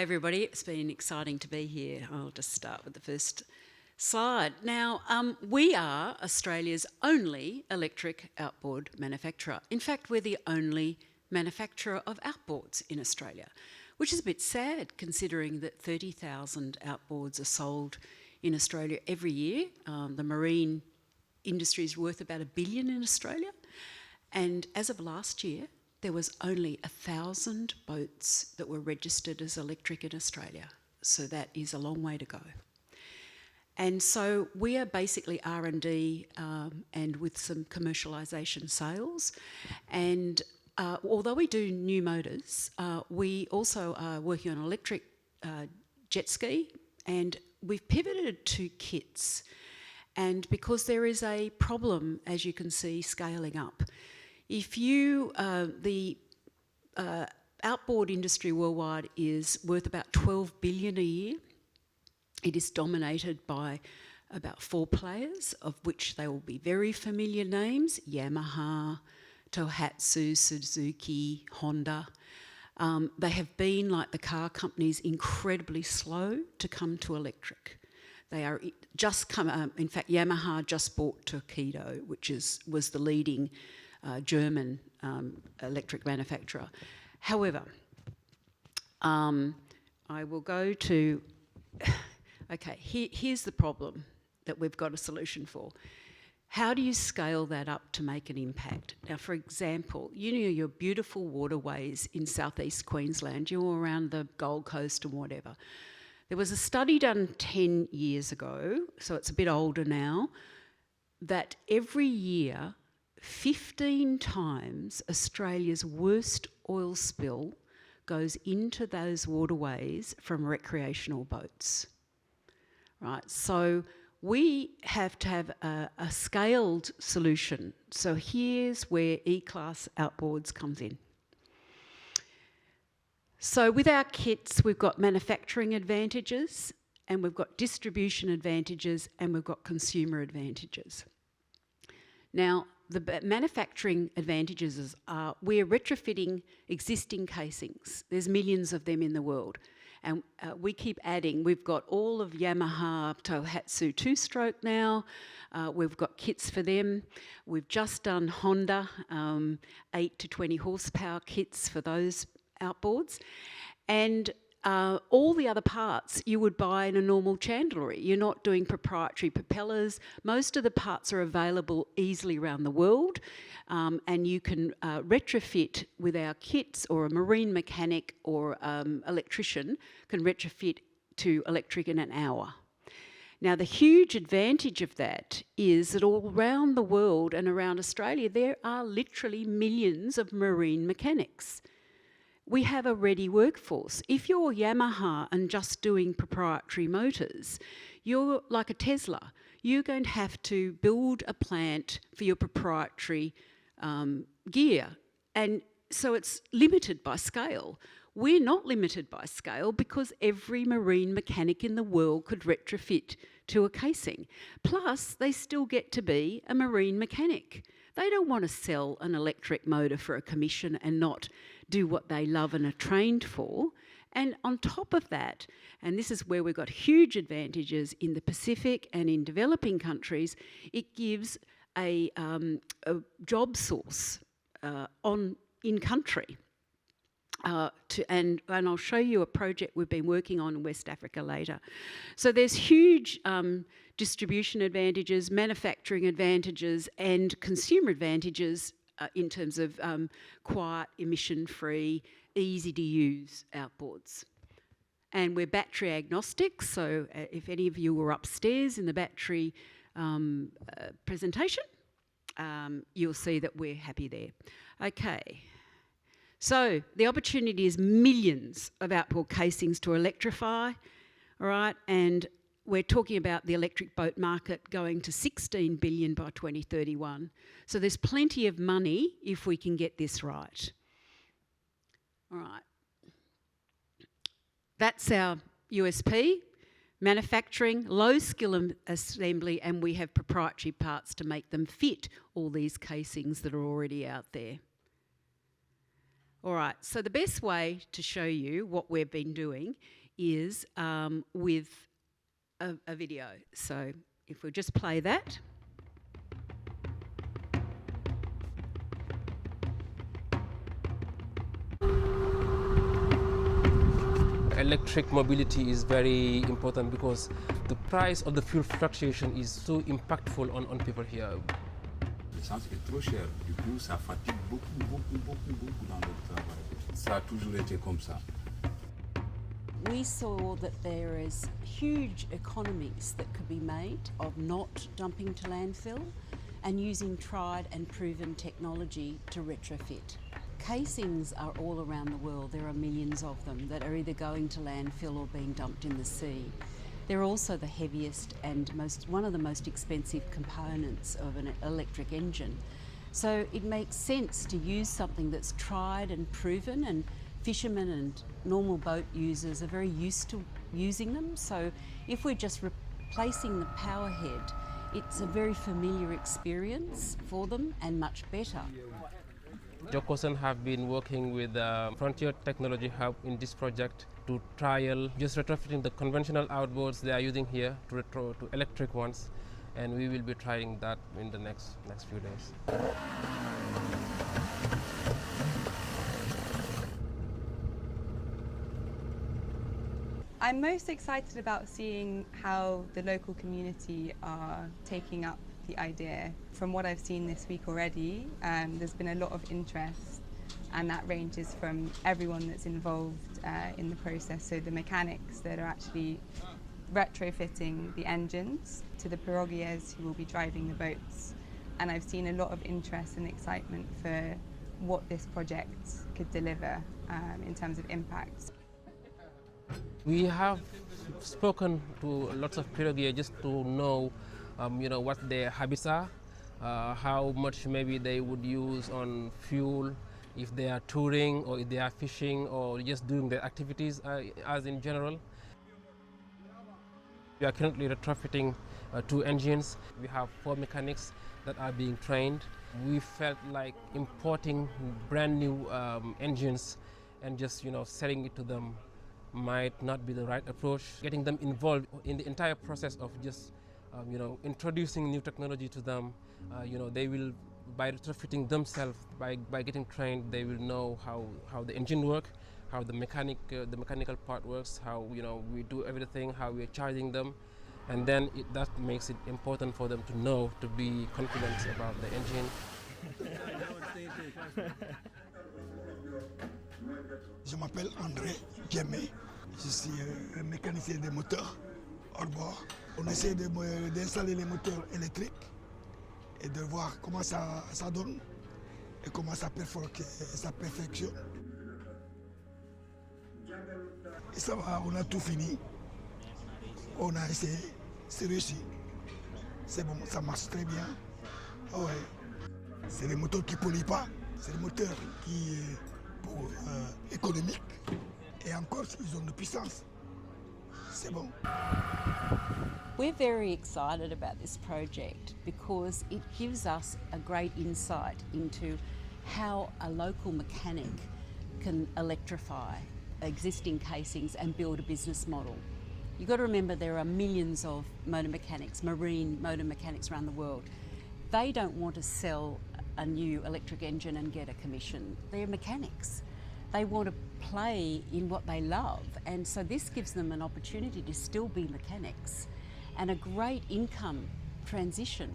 Hi everybody, it's been exciting to be here. I'll just start with the first slide. Now, we are Australia's only electric outboard manufacturer. In fact, we're the only manufacturer of outboards in Australia, which is a bit sad considering that 30,000 outboards are sold in Australia every year. The marine industry is worth about $1 billion in Australia. And as of last year, there was only 1,000 boats that were registered as electric in Australia. So that is a long way to go. And so we are basically R&D and with some commercialisation sales. And although we do new motors, we also are working on electric jet ski, and we've pivoted to kits. And because there is a problem, as you can see, scaling up. If you, the outboard industry worldwide is worth about $12 billion a year. It is dominated by about 4 players, of which they will be very familiar names: Yamaha, Tohatsu, Suzuki, Honda. They have been, like the car companies, incredibly slow to come to electric. They are just come. In fact, Yamaha just bought Torqeedo, which was the leading German electric manufacturer. However, I will go to... Okay, here's the problem that we've got a solution for. How do you scale that up to make an impact? Now, for example, you know your beautiful waterways in southeast Queensland, you're around the Gold Coast and whatever. There was a study done 10 years ago, so it's a bit older now, that every year 15 times Australia's worst oil spill goes into those waterways from recreational boats. Right, so we have to have a scaled solution. So here's where E-Class Outboards comes in. So with our kits, we've got manufacturing advantages, and we've got distribution advantages, and we've got consumer advantages. Now, the manufacturing advantages are we're retrofitting existing casings. There's millions of them in the world. And we keep adding. We've got all of Yamaha Tohatsu 2-stroke now. We've got kits for them. We've just done Honda 8 to 20 horsepower kits for those outboards. And all the other parts you would buy in a normal chandlery. You're not doing proprietary propellers. Most of the parts are available easily around the world, and you can retrofit with our kits, or a marine mechanic or electrician can retrofit to electric in an hour. Now, the huge advantage of that is that all around the world and around Australia, there are literally millions of marine mechanics. We have a ready workforce. If you're Yamaha and just doing proprietary motors, you're like a Tesla. You're going to have to build a plant for your proprietary gear. And so it's limited by scale. We're not limited by scale because every marine mechanic in the world could retrofit to a casing. Plus, they still get to be a marine mechanic. They don't want to sell an electric motor for a commission and not do what they love and are trained for. And on top of that, and this is where we've got huge advantages in the Pacific and in developing countries, it gives a job source in country. And I'll show you a project we've been working on in West Africa later. So there's huge distribution advantages, manufacturing advantages, and consumer advantages in terms of quiet, emission-free, easy-to-use outboards. And we're battery agnostic, so if any of you were upstairs in the battery presentation, you'll see that we're happy there. Okay. So the opportunity is millions of outboard casings to electrify, all right? And we're talking about the electric boat market going to $16 billion by 2031. So there's plenty of money if we can get this right. All right. That's our USP, manufacturing, low-skill assembly, and we have proprietary parts to make them fit all these casings that are already out there. All right, so the best way to show you what we've been doing is with a video. So if we just play that. Electric mobility is very important because the price of the fuel fluctuation is so impactful on people here. L'essence est trop chère, du coup ça fatigue beaucoup dans notre travail. Ça a toujours été comme ça. We saw that there is huge economies that could be made of not dumping to landfill and using tried and proven technology to retrofit. Casings are all around the world. There are millions of them that are either going to landfill or being dumped in the sea. They're also the heaviest and one of the most expensive components of an electric engine. So it makes sense to use something that's tried and proven, and fishermen and normal boat users are very used to using them. So if we're just replacing the power head, it's a very familiar experience for them and much better. Jocosan have been working with Frontier Technology Hub in this project to trial just retrofitting the conventional outboards they are using here to electric ones, and we will be trying that in the next few days. I'm most excited about seeing how the local community are taking up the idea. From what I've seen this week already, there's been a lot of interest, and that ranges from everyone that's involved in the process, so the mechanics that are actually retrofitting the engines, to the piroguiers who will be driving the boats. And I've seen a lot of interest and excitement for what this project could deliver in terms of impact. We have spoken to lots of piroguiers just to know what their habits are, how much maybe they would use on fuel if they are touring or if they are fishing or just doing their activities as in general. We are currently retrofitting 2 engines. We have 4 mechanics that are being trained. We felt like importing brand new engines and just selling it to them might not be the right approach. Getting them involved in the entire process of just introducing new technology to them, they will, by retrofitting themselves, by getting trained, they will know how the engine works, how the mechanical part works, how we do everything, how we are charging them, and then that makes it important for them to know, to be confident about the engine. Je m'appelle André Djemé, je suis un mécanicien des moteurs hors bord. On essaie d'installer les moteurs électriques et de voir comment ça donne et comment ça perfectionne. Et ça va, on a tout fini. On a essayé, c'est réussi. C'est bon, ça marche très bien. Ah ouais. C'est les moteurs qui ne polluent pas, c'est les moteurs qui économiques. Et encore, ils ont de puissance. C'est bon. We're very excited about this project because it gives us a great insight into how a local mechanic can electrify existing casings and build a business model. You've got to remember there are millions of motor mechanics, marine motor mechanics around the world. They don't want to sell a new electric engine and get a commission. They're mechanics. They want to play in what they love, and so this gives them an opportunity to still be mechanics and a great income transition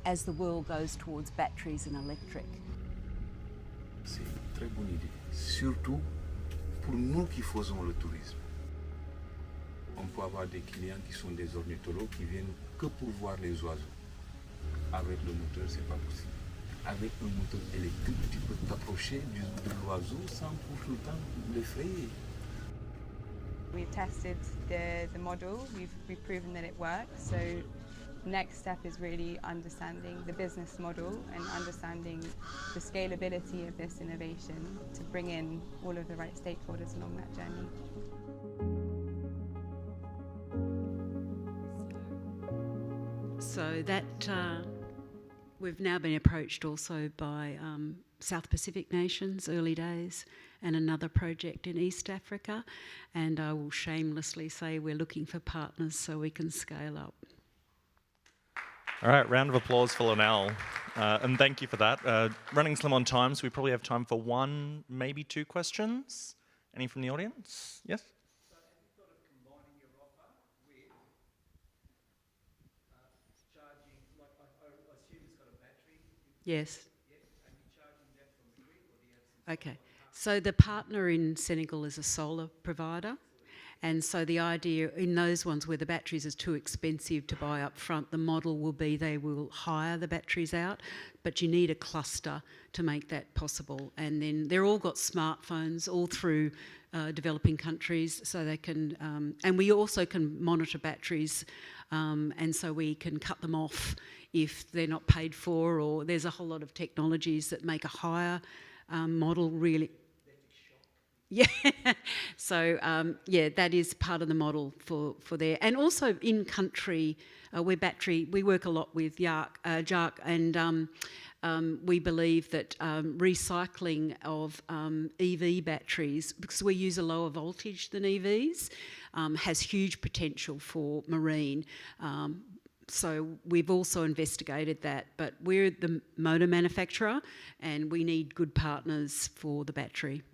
as the world goes towards batteries and electric. C'est une très bonne idée, surtout pour nous qui faisons le tourisme. On peut avoir des clients qui sont des ornithologues qui viennent que pour voir les oiseaux. Avec le moteur, c'est pas possible. Avec un moteur électrique, tu peux t'approcher de l'oiseau sans pour autant l'effrayer. We've tested the model, we've proven that it works, so next step is really understanding the business model and understanding the scalability of this innovation to bring in all of the right stakeholders along that journey. So that we've now been approached also by South Pacific nations, early days, and another project in East Africa. And I will shamelessly say we're looking for partners so we can scale up. All right, round of applause for Linnell. And thank you for that. Running slim on time, so we probably have time for one, maybe two questions. Any from the audience? Yes? So have you thought of combining your offer with charging, like I assume it's got a battery? Yes. Yeah, and you charging that from the grid, or do you have some? Okay. So the partner in Senegal is a solar provider. And so the idea in those ones where the batteries are too expensive to buy up front, the model will be they will hire the batteries out, but you need a cluster to make that possible. And then they're all got smartphones all through developing countries, so they can, and we also can monitor batteries, and so we can cut them off if they're not paid for, or there's a whole lot of technologies that make a hire model really. Yeah, so yeah, that is part of the model for there. And also in country, we work a lot with JARC, and we believe that recycling of EV batteries, because we use a lower voltage than EVs, has huge potential for marine. So we've also investigated that, but we're the motor manufacturer and we need good partners for the battery.